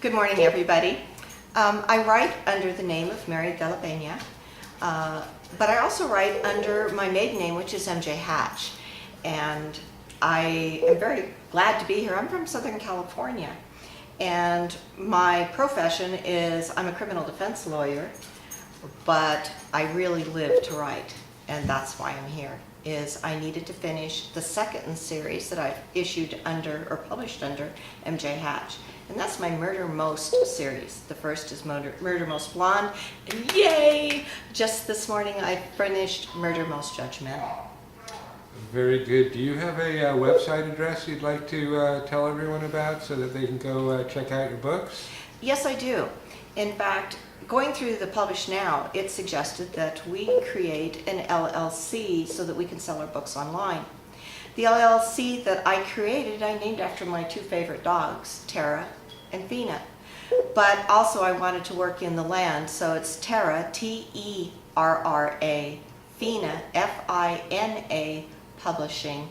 Good morning, everybody. I write under the name of Mary de la Peña, but I also write under my maiden name, which is MJ Hatch. And I am very glad to be here. I'm from Southern California, and my profession is I'm a criminal defense lawyer, but I really live to write, and that's why I'm here. I needed to finish the second in series that I've issued under or published under MJ Hatch. And that's my Murder Most series. The first is Murder Most Blonde, and yay! Just this morning I finished Murder Most Judgmental. Very good. Do you have a website address you'd like to tell everyone about so that they can go check out your books? Yes, I do. In fact, going through the Publish Now, it suggested that we create an LLC so that we can sell our books online. The LLC that I created, I named after my two favorite dogs, Tara and Fina. But also I wanted to work in the land, so it's Tara, T-E-R-R-A, Fina, F-I-N-A, Publishing.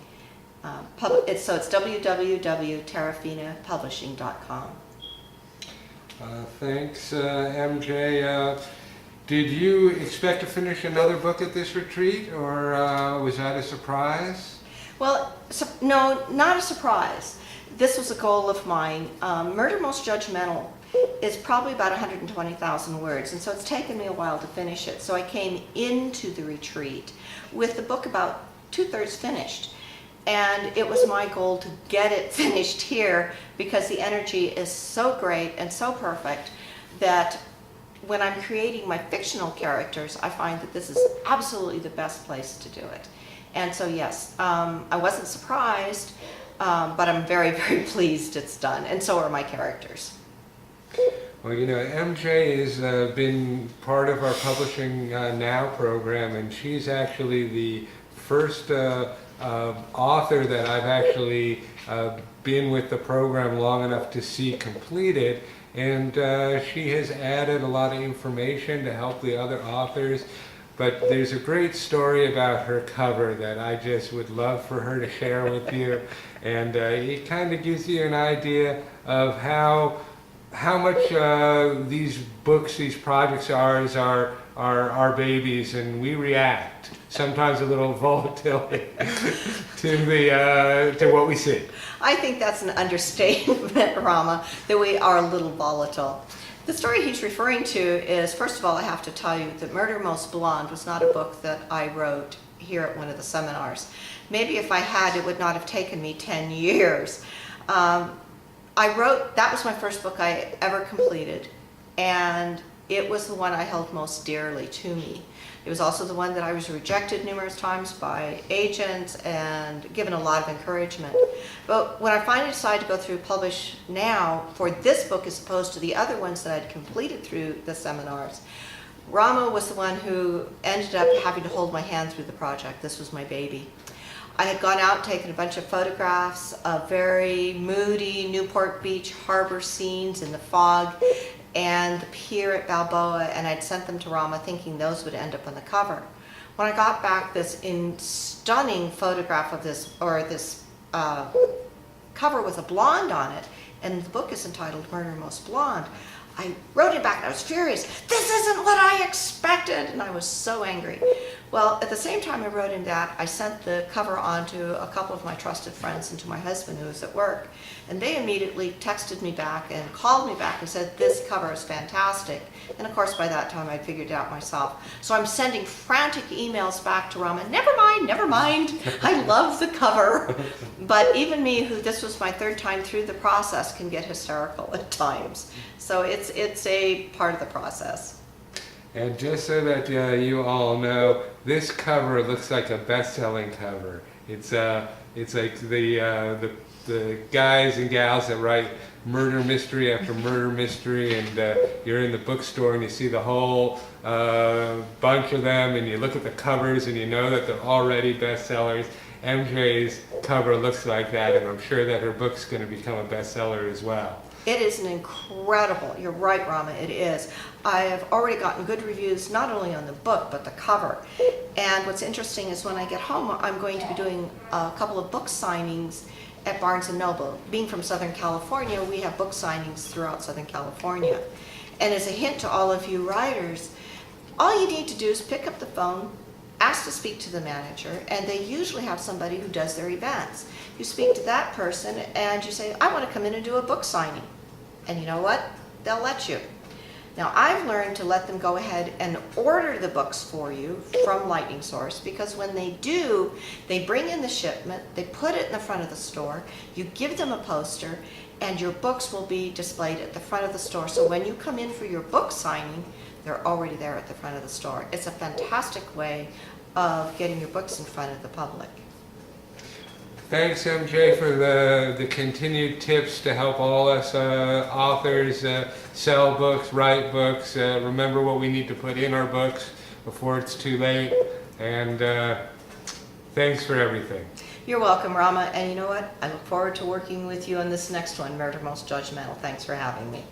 So it's www.taraFinaPublishing.com. Thanks, MJ. Did you expect to finish another book at this retreat, or was that a surprise? Well, no, not a surprise. This was a goal of mine. Murder Most Judgmental is probably about 120,000 words, and so it's taken me a while to finish it. So I came into the retreat with the book about 2/3 finished. And it was my goal to get it finished here because the energy is so great and so perfect that when I'm creating my fictional characters, I find that this is absolutely the best place to do it. And so yes, I wasn't surprised, but I'm very, very pleased it's done, and so are my characters. Well, you know, MJ has been part of our Publishing Now program, and she's actually the first author that I've actually been with the program long enough to see completed, and she has added a lot of information to help the other authors. But there's a great story about her cover that I just would love for her to share with you, and it kind of gives you an idea of how much these books, these projects are our babies, and we react. Sometimes a little volatility to what we see. I think that's an understatement, Rama, that we are a little volatile. The story he's referring to is, first of all, I have to tell you that Murder Most Blonde was not a book that I wrote here at one of the seminars. Maybe if I had, it would not have taken me 10 years. That was my first book I ever completed, and it was the one I held most dearly to me. It was also the one that I was rejected numerous times by agents and given a lot of encouragement. But when I finally decided to go through Publish Now for this book as opposed to the other ones that I'd completed through the seminars, Rama was the one who ended up having to hold my hand through the project. This was my baby. I had gone out, taken a bunch of photographs of very moody Newport Beach harbor scenes in the fog and the pier at Balboa, and I'd sent them to Rama thinking those would end up on the cover. When I got back this stunning photograph of this cover with a blonde on it, and the book is entitled Murder Most Blonde, I wrote it back and I was furious. This isn't what I expected, and I was so angry. Well, at the same time I wrote in that, I sent the cover on to a couple of my trusted friends and to my husband who was at work, and they immediately texted me back and called me back and said, this cover is fantastic. And of course by that time I'd figured it out myself. So I'm sending frantic emails back to Rama, never mind, I love the cover. But even me, who this was my third time through the process, can get hysterical at times. So it's a part of the process. And just so that you all know, this cover looks like a best-selling cover. It's like the guys and gals that write murder mystery after murder mystery, and you're in the bookstore and you see the whole bunch of them, and you look at the covers and you know that they're already bestsellers. MJ's cover looks like that, and I'm sure that her book's going to become a bestseller as well. It is an incredible, you're right, Rama, it is. I have already gotten good reviews, not only on the book, but the cover. And what's interesting is when I get home, I'm going to be doing a couple of book signings at Barnes & Noble. Being from Southern California, we have book signings throughout Southern California. And as a hint to all of you writers, all you need to do is pick up the phone, ask to speak to the manager, and they usually have somebody who does their events. You speak to that person and you say, I want to come in and do a book signing. And you know what? They'll let you. Now, I've learned to let them go ahead and order the books for you from Lightning Source, because when they do, they bring in the shipment, they put it in the front of the store, you give them a poster, and your books will be displayed at the front of the store. So when you come in for your book signing, they're already there at the front of the store. It's a fantastic way of getting your books in front of the public. Thanks, MJ, for the continued tips to help all us authors sell books, write books, remember what we need to put in our books before it's too late, and thanks for everything. You're welcome, Rama, and you know what? I look forward to working with you on this next one, Murder Most Judgmental. Thanks for having me.